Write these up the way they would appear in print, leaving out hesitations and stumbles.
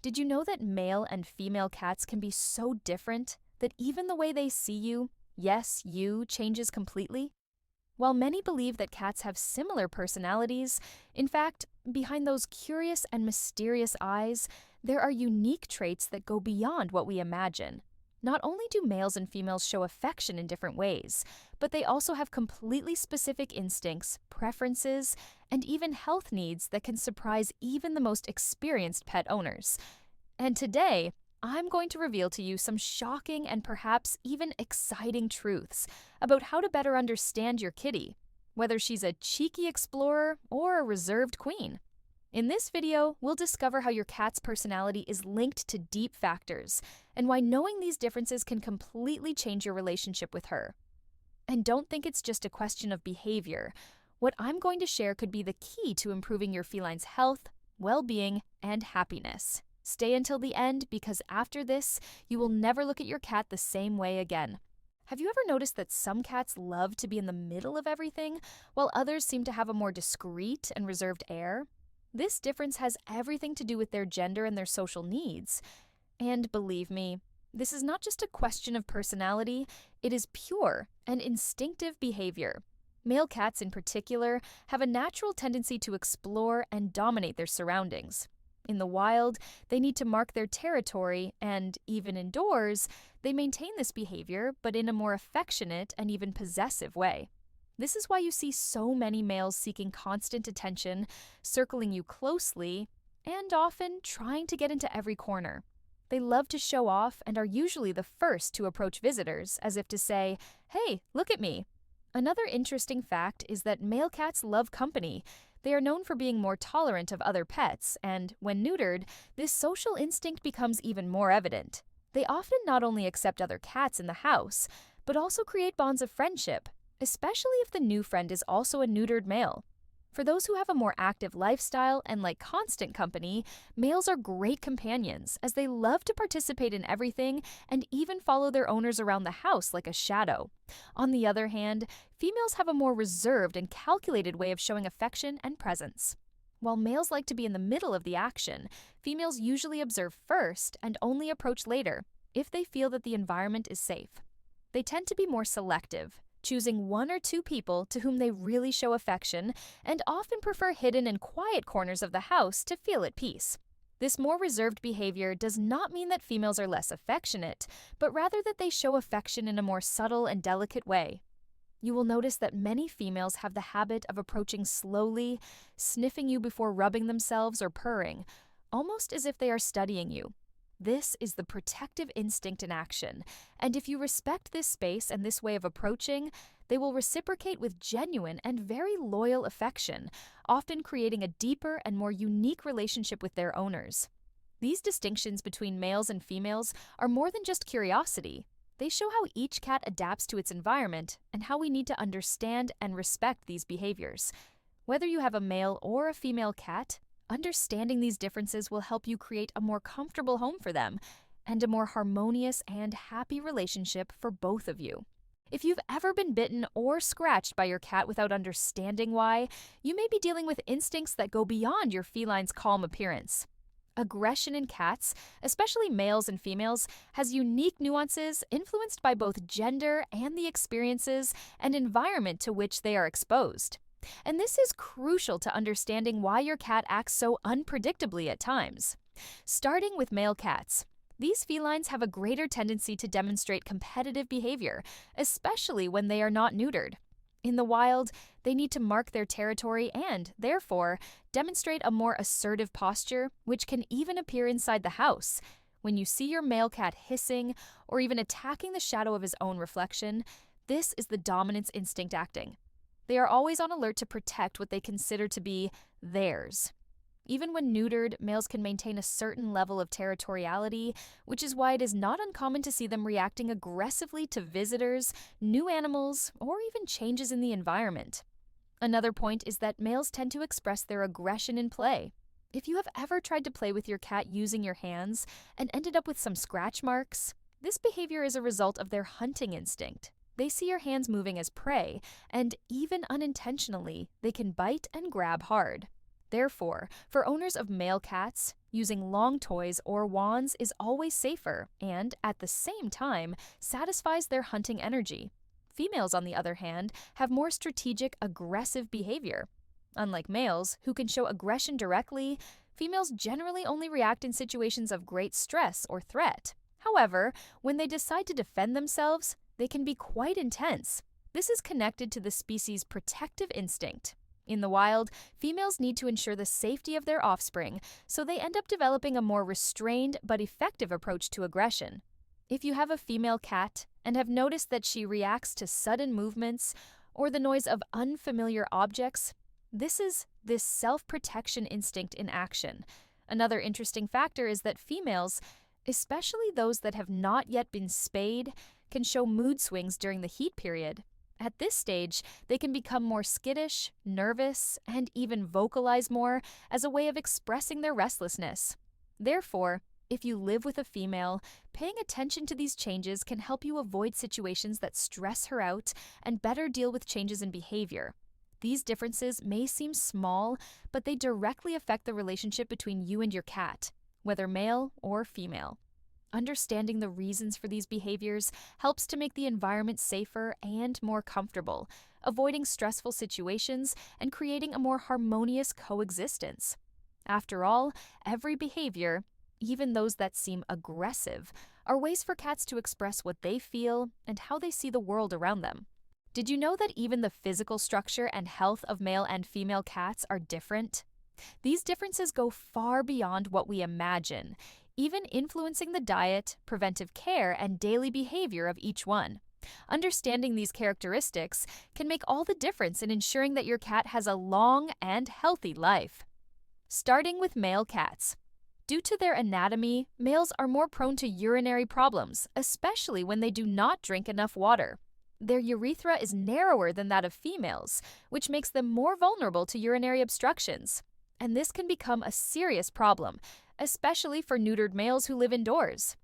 Did you know that male and female cats can be so different that even the way they see you, yes, you, changes completely? While many believe that cats have similar personalities, in fact, behind those curious and mysterious eyes, there are unique traits that go beyond what we imagine. Not only do males and females show affection in different ways, but they also have completely specific instincts, preferences, and even health needs that can surprise even the most experienced pet owners. And today, I'm going to reveal to you some shocking and perhaps even exciting truths about how to better understand your kitty, whether she's a cheeky explorer or a reserved queen. In this video, we'll discover how your cat's personality is linked to deep factors and why knowing these differences can completely change your relationship with her. And don't think it's just a question of behavior. What I'm going to share could be the key to improving your feline's health, well-being, and happiness. Stay until the end because after this, you will never look at your cat the same way again. Have you ever noticed that some cats love to be in the middle of everything, while others seem to have a more discreet and reserved air? This difference has everything to do with their gender and their social needs. And believe me, this is not just a question of personality, it is pure and instinctive behavior. Male cats in particular have a natural tendency to explore and dominate their surroundings. In the wild, they need to mark their territory, and even indoors, they maintain this behavior, but in a more affectionate and even possessive way. This is why you see so many males seeking constant attention, circling you closely, and often trying to get into every corner. They love to show off and are usually the first to approach visitors, as if to say, "Hey, look at me." Another interesting fact is that male cats love company. They are known for being more tolerant of other pets, and when neutered, this social instinct becomes even more evident. They often not only accept other cats in the house, but also create bonds of friendship, especially if the new friend is also a neutered male. For those who have a more active lifestyle and like constant company, males are great companions as they love to participate in everything and even follow their owners around the house like a shadow. On the other hand, females have a more reserved and calculated way of showing affection and presence. While males like to be in the middle of the action, females usually observe first and only approach later if they feel that the environment is safe. They tend to be more selective, choosing one or two people to whom they really show affection, and often prefer hidden and quiet corners of the house to feel at peace. This more reserved behavior does not mean that females are less affectionate, but rather that they show affection in a more subtle and delicate way. You will notice that many females have the habit of approaching slowly, sniffing you before rubbing themselves or purring, almost as if they are studying you. This is the protective instinct in action, and if you respect this space and this way of approaching, they will reciprocate with genuine and very loyal affection, often creating a deeper and more unique relationship with their owners. These distinctions between males and females are more than just curiosity. They show how each cat adapts to its environment and how we need to understand and respect these behaviors. Whether you have a male or a female cat, understanding these differences will help you create a more comfortable home for them and a more harmonious and happy relationship for both of you. If you've ever been bitten or scratched by your cat without understanding why, you may be dealing with instincts that go beyond your feline's calm appearance. Aggression in cats, especially males and females, has unique nuances influenced by both gender and the experiences and environment to which they are exposed. And this is crucial to understanding why your cat acts so unpredictably at times. Starting with male cats, these felines have a greater tendency to demonstrate competitive behavior, especially when they are not neutered. In the wild, they need to mark their territory and, therefore, demonstrate a more assertive posture, which can even appear inside the house. When you see your male cat hissing or even attacking the shadow of his own reflection, this is the dominance instinct acting. They are always on alert to protect what they consider to be theirs. Even when neutered, males can maintain a certain level of territoriality, which is why it is not uncommon to see them reacting aggressively to visitors, new animals, or even changes in the environment. Another point is that males tend to express their aggression in play. If you have ever tried to play with your cat using your hands and ended up with some scratch marks, this behavior is a result of their hunting instinct. They see your hands moving as prey, and even unintentionally, they can bite and grab hard. Therefore, for owners of male cats, using long toys or wands is always safer and, at the same time, satisfies their hunting energy. Females, on the other hand, have more strategic, aggressive behavior. Unlike males, who can show aggression directly, females generally only react in situations of great stress or threat. However, when they decide to defend themselves, they can be quite intense. This is connected to the species' protective instinct. In the wild, females need to ensure the safety of their offspring, so they end up developing a more restrained but effective approach to aggression. If you have a female cat and have noticed that she reacts to sudden movements or the noise of unfamiliar objects, this is this self-protection instinct in action. Another interesting factor is that females, especially those that have not yet been spayed, can show mood swings during the heat period. At this stage, they can become more skittish, nervous, and even vocalize more as a way of expressing their restlessness. Therefore, if you live with a female, paying attention to these changes can help you avoid situations that stress her out and better deal with changes in behavior. These differences may seem small, but they directly affect the relationship between you and your cat, whether male or female. Understanding the reasons for these behaviors helps to make the environment safer and more comfortable, avoiding stressful situations and creating a more harmonious coexistence. After all, every behavior, even those that seem aggressive, are ways for cats to express what they feel and how they see the world around them. Did you know that even the physical structure and health of male and female cats are different? These differences go far beyond what we imagine, even influencing the diet, preventive care, and daily behavior of each one. Understanding these characteristics can make all the difference in ensuring that your cat has a long and healthy life. Starting with male cats. Due to their anatomy, males are more prone to urinary problems, especially when they do not drink enough water. Their urethra is narrower than that of females, which makes them more vulnerable to urinary obstructions. And this can become a serious problem, especially for neutered males who live indoors.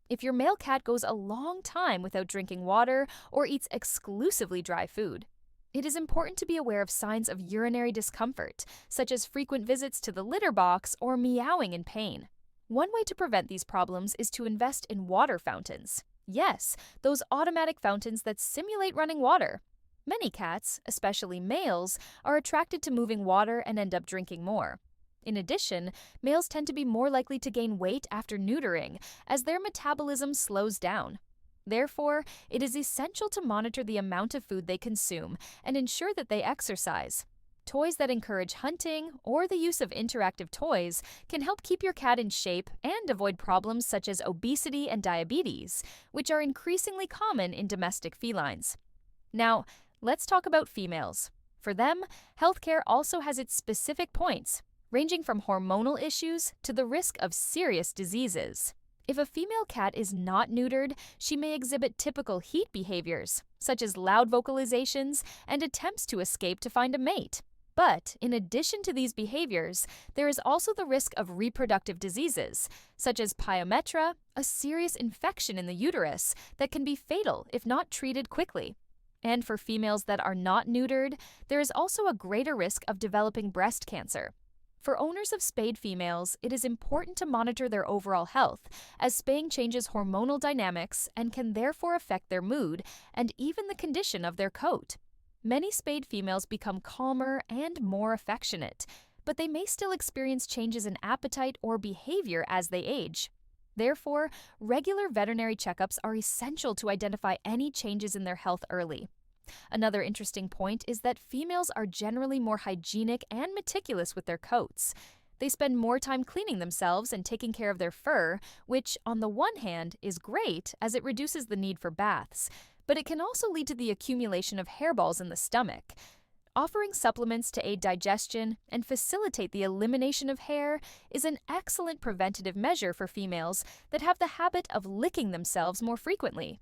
If your male cat goes a long time without drinking water or eats exclusively dry food, it is important to be aware of signs of urinary discomfort, such as frequent visits to the litter box or meowing in pain. One way to prevent these problems is to invest in water fountains. Yes, those automatic fountains that simulate running water. Many cats, especially males, are attracted to moving water and end up drinking more. In addition, males tend to be more likely to gain weight after neutering, as their metabolism slows down. Therefore, it is essential to monitor the amount of food they consume and ensure that they exercise. Toys that encourage hunting or the use of interactive toys can help keep your cat in shape and avoid problems such as obesity and diabetes, which are increasingly common in domestic felines. Now, let's talk about females. For them, healthcare also has its specific points, ranging from hormonal issues to the risk of serious diseases. If a female cat is not neutered, she may exhibit typical heat behaviors, such as loud vocalizations and attempts to escape to find a mate. But, in addition to these behaviors, there is also the risk of reproductive diseases, such as pyometra, a serious infection in the uterus that can be fatal if not treated quickly. And for females that are not neutered, there is also a greater risk of developing breast cancer. For owners of spayed females, it is important to monitor their overall health, as spaying changes hormonal dynamics and can therefore affect their mood and even the condition of their coat. Many spayed females become calmer and more affectionate, but they may still experience changes in appetite or behavior as they age. Therefore, regular veterinary checkups are essential to identify any changes in their health early. Another interesting point is that females are generally more hygienic and meticulous with their coats. They spend more time cleaning themselves and taking care of their fur, which, on the one hand, is great as it reduces the need for baths, but it can also lead to the accumulation of hairballs in the stomach. Offering supplements to aid digestion and facilitate the elimination of hair is an excellent preventative measure for females that have the habit of licking themselves more frequently.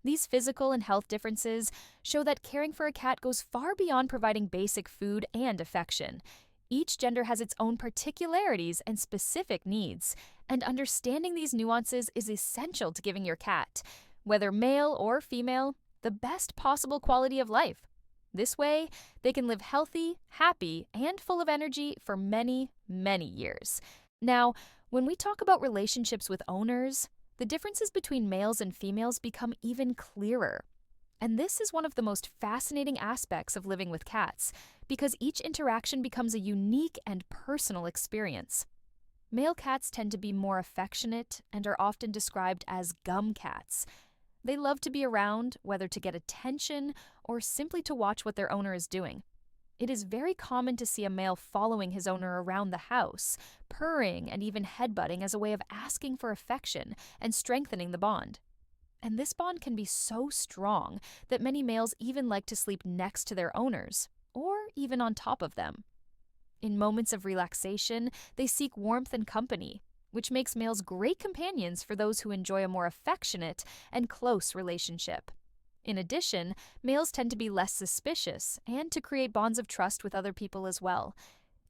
These physical and health differences show that caring for a cat goes far beyond providing basic food and affection. Each gender has its own particularities and specific needs, and understanding these nuances is essential to giving your cat, whether male or female, the best possible quality of life. This way, they can live healthy, happy, and full of energy for many, many years. Now, when we talk about relationships with owners, the differences between males and females become even clearer. And this is one of the most fascinating aspects of living with cats, because each interaction becomes a unique and personal experience. Male cats tend to be more affectionate and are often described as gum cats. They love to be around, whether to get attention or simply to watch what their owner is doing. It is very common to see a male following his owner around the house, purring and even headbutting as a way of asking for affection and strengthening the bond. And this bond can be so strong that many males even like to sleep next to their owners, or even on top of them. In moments of relaxation, they seek warmth and company, which makes males great companions for those who enjoy a more affectionate and close relationship. In addition, males tend to be less suspicious and to create bonds of trust with other people as well.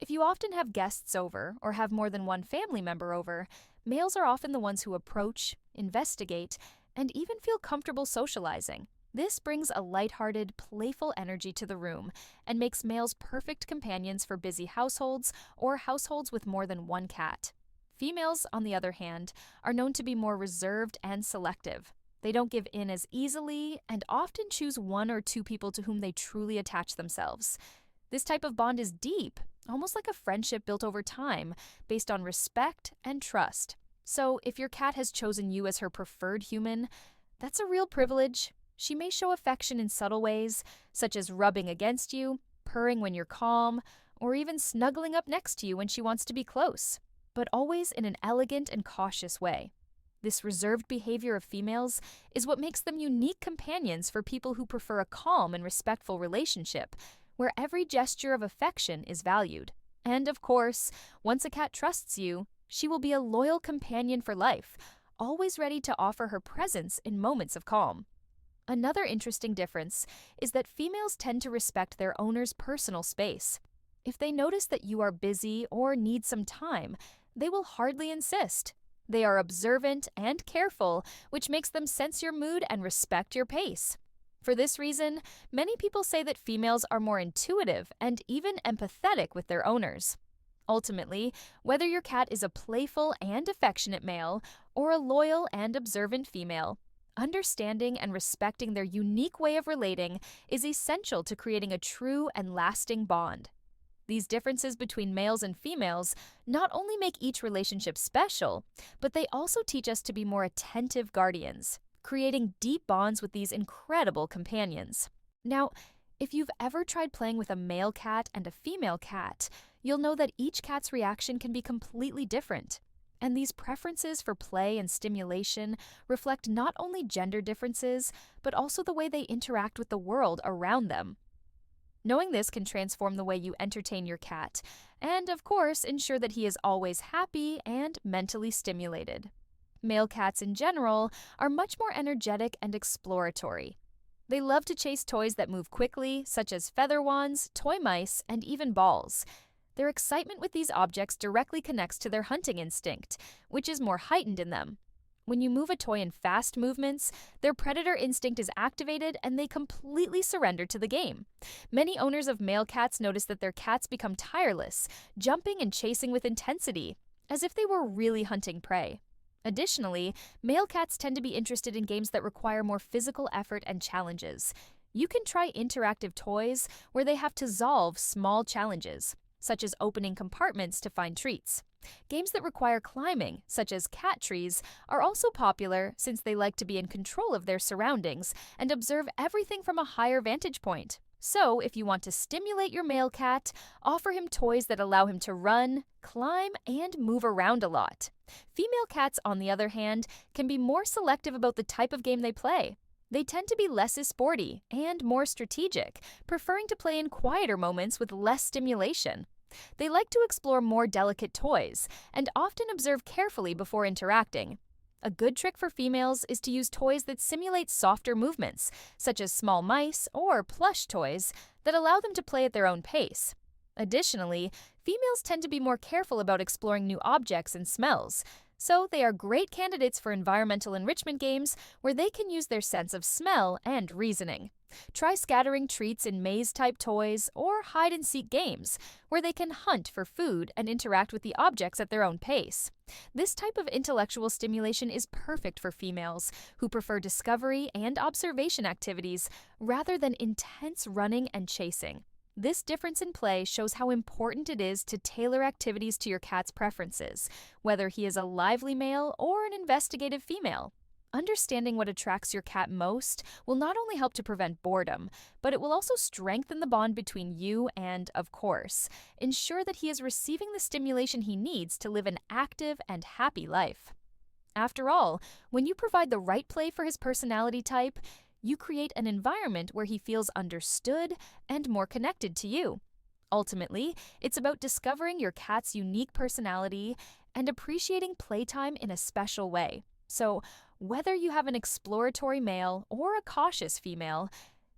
If you often have guests over or have more than one family member over, males are often the ones who approach, investigate, and even feel comfortable socializing. This brings a lighthearted, playful energy to the room and makes males perfect companions for busy households or households with more than one cat. Females, on the other hand, are known to be more reserved and selective. They don't give in as easily and often choose one or two people to whom they truly attach themselves. This type of bond is deep, almost like a friendship built over time, based on respect and trust. So, if your cat has chosen you as her preferred human, that's a real privilege. She may show affection in subtle ways, such as rubbing against you, purring when you're calm, or even snuggling up next to you when she wants to be close, but always in an elegant and cautious way. This reserved behavior of females is what makes them unique companions for people who prefer a calm and respectful relationship, where every gesture of affection is valued. And of course, once a cat trusts you, she will be a loyal companion for life, always ready to offer her presence in moments of calm. Another interesting difference is that females tend to respect their owner's personal space. If they notice that you are busy or need some time, they will hardly insist. They are observant and careful, which makes them sense your mood and respect your pace. For this reason, many people say that females are more intuitive and even empathetic with their owners. Ultimately, whether your cat is a playful and affectionate male or a loyal and observant female, understanding and respecting their unique way of relating is essential to creating a true and lasting bond. These differences between males and females not only make each relationship special, but they also teach us to be more attentive guardians, creating deep bonds with these incredible companions. Now, if you've ever tried playing with a male cat and a female cat, you'll know that each cat's reaction can be completely different. And these preferences for play and stimulation reflect not only gender differences, but also the way they interact with the world around them. Knowing this can transform the way you entertain your cat, and of course, ensure that he is always happy and mentally stimulated. Male cats in general are much more energetic and exploratory. They love to chase toys that move quickly, such as feather wands, toy mice, and even balls. Their excitement with these objects directly connects to their hunting instinct, which is more heightened in them. When you move a toy in fast movements, their predator instinct is activated and they completely surrender to the game. Many owners of male cats notice that their cats become tireless, jumping and chasing with intensity, as if they were really hunting prey. Additionally, male cats tend to be interested in games that require more physical effort and challenges. You can try interactive toys where they have to solve small challenges, such as opening compartments to find treats. Games that require climbing, such as cat trees, are also popular since they like to be in control of their surroundings and observe everything from a higher vantage point. So, if you want to stimulate your male cat, offer him toys that allow him to run, climb, and move around a lot. Female cats, on the other hand, can be more selective about the type of game they play. They tend to be less sporty and more strategic, preferring to play in quieter moments with less stimulation. They like to explore more delicate toys and often observe carefully before interacting. A good trick for females is to use toys that simulate softer movements, such as small mice or plush toys that allow them to play at their own pace. Additionally, females tend to be more careful about exploring new objects and smells. So they are great candidates for environmental enrichment games where they can use their sense of smell and reasoning. Try scattering treats in maze-type toys or hide-and-seek games where they can hunt for food and interact with the objects at their own pace. This type of intellectual stimulation is perfect for females who prefer discovery and observation activities rather than intense running and chasing. This difference in play shows how important it is to tailor activities to your cat's preferences, whether he is a lively male or an investigative female. Understanding what attracts your cat most will not only help to prevent boredom, but it will also strengthen the bond between you and, of course, ensure that he is receiving the stimulation he needs to live an active and happy life. After all, when you provide the right play for his personality type, you create an environment where he feels understood and more connected to you. Ultimately, it's about discovering your cat's unique personality and appreciating playtime in a special way. So, whether you have an exploratory male or a cautious female,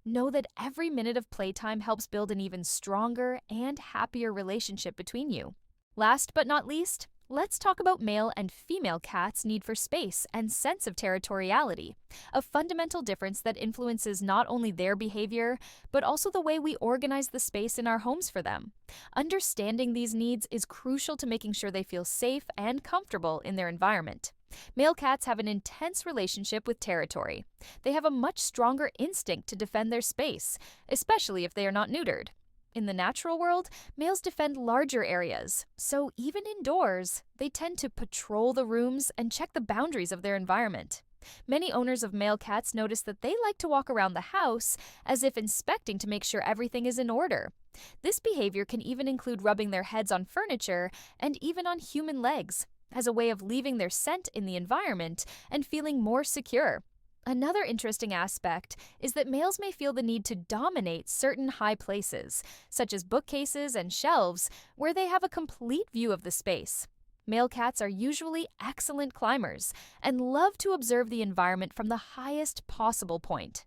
know that every minute of playtime helps build an even stronger and happier relationship between you. Last but not least, let's talk about male and female cats' need for space and sense of territoriality, a fundamental difference that influences not only their behavior, but also the way we organize the space in our homes for them. Understanding these needs is crucial to making sure they feel safe and comfortable in their environment. Male cats have an intense relationship with territory. They have a much stronger instinct to defend their space, especially if they are not neutered. In the natural world, males defend larger areas, so even indoors, they tend to patrol the rooms and check the boundaries of their environment. Many owners of male cats notice that they like to walk around the house as if inspecting to make sure everything is in order. This behavior can even include rubbing their heads on furniture and even on human legs, as a way of leaving their scent in the environment and feeling more secure. Another interesting aspect is that males may feel the need to dominate certain high places, such as bookcases and shelves, where they have a complete view of the space. Male cats are usually excellent climbers and love to observe the environment from the highest possible point.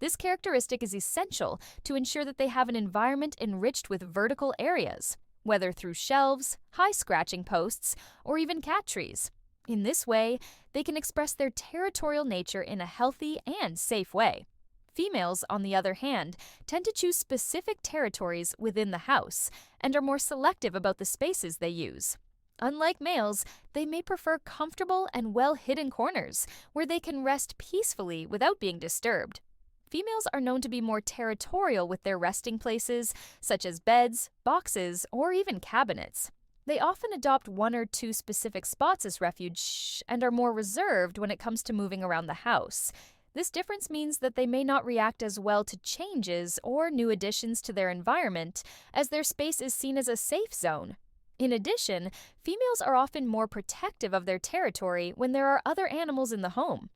This characteristic is essential to ensure that they have an environment enriched with vertical areas, whether through shelves, high scratching posts, or even cat trees. In this way, they can express their territorial nature in a healthy and safe way. Females, on the other hand, tend to choose specific territories within the house and are more selective about the spaces they use. Unlike males, they may prefer comfortable and well-hidden corners where they can rest peacefully without being disturbed. Females are known to be more territorial with their resting places, such as beds, boxes, or even cabinets. They often adopt one or two specific spots as refuge and are more reserved when it comes to moving around the house. This difference means that they may not react as well to changes or new additions to their environment, as their space is seen as a safe zone. In addition, females are often more protective of their territory when there are other animals in the home.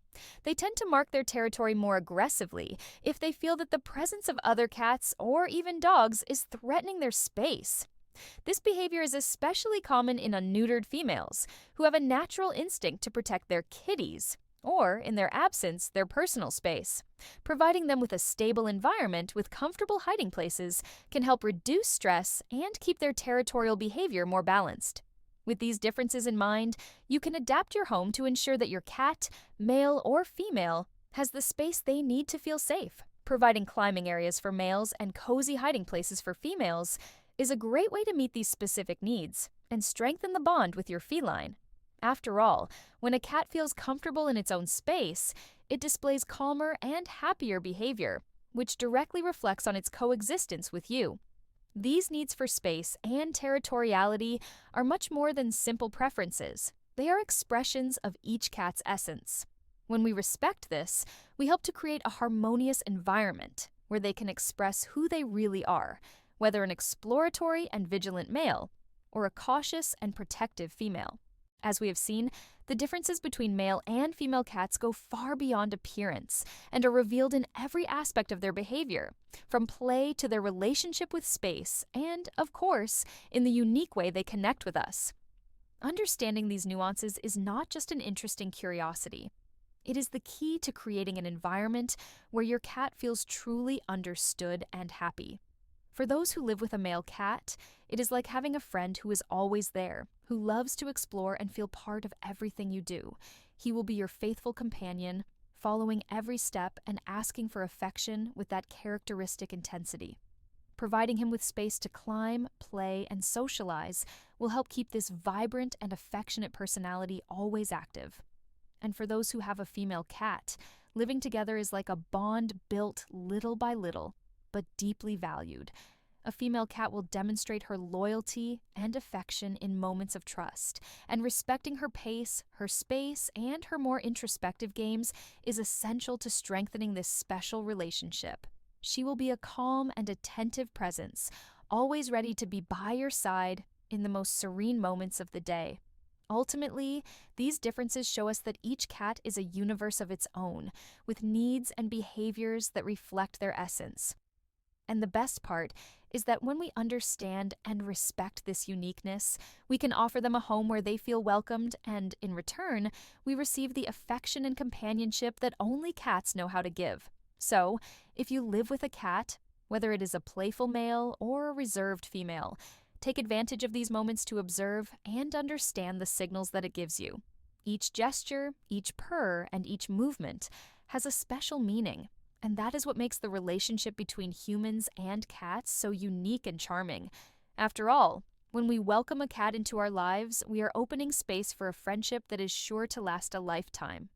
They tend to mark their territory more aggressively if they feel that the presence of other cats or even dogs is threatening their space. This behavior is especially common in unneutered females, who have a natural instinct to protect their kitties, or, in their absence, their personal space. Providing them with a stable environment with comfortable hiding places can help reduce stress and keep their territorial behavior more balanced. With these differences in mind, you can adapt your home to ensure that your cat, male or female, has the space they need to feel safe. Providing climbing areas for males and cozy hiding places for females is a great way to meet these specific needs and strengthen the bond with your feline. After all, when a cat feels comfortable in its own space, it displays calmer and happier behavior, which directly reflects on its coexistence with you. These needs for space and territoriality are much more than simple preferences. They are expressions of each cat's essence. When we respect this, we help to create a harmonious environment where they can express who they really are, whether an exploratory and vigilant male or a cautious and protective female. As we have seen, the differences between male and female cats go far beyond appearance and are revealed in every aspect of their behavior, from play to their relationship with space and, of course, in the unique way they connect with us. Understanding these nuances is not just an interesting curiosity. It is the key to creating an environment where your cat feels truly understood and happy. For those who live with a male cat, it is like having a friend who is always there, who loves to explore and feel part of everything you do. He will be your faithful companion, following every step and asking for affection with that characteristic intensity. Providing him with space to climb, play, and socialize will help keep this vibrant and affectionate personality always active. And for those who have a female cat, living together is like a bond built little by little, but deeply valued. A female cat will demonstrate her loyalty and affection in moments of trust, and respecting her pace, her space, and her more introspective games is essential to strengthening this special relationship. She will be a calm and attentive presence, always ready to be by your side in the most serene moments of the day. Ultimately, these differences show us that each cat is a universe of its own, with needs and behaviors that reflect their essence. And the best part is that when we understand and respect this uniqueness, we can offer them a home where they feel welcomed, and in return, we receive the affection and companionship that only cats know how to give. So, if you live with a cat, whether it is a playful male or a reserved female, take advantage of these moments to observe and understand the signals that it gives you. Each gesture, each purr, and each movement has a special meaning, and that is what makes the relationship between humans and cats so unique and charming. After all, when we welcome a cat into our lives, we are opening space for a friendship that is sure to last a lifetime.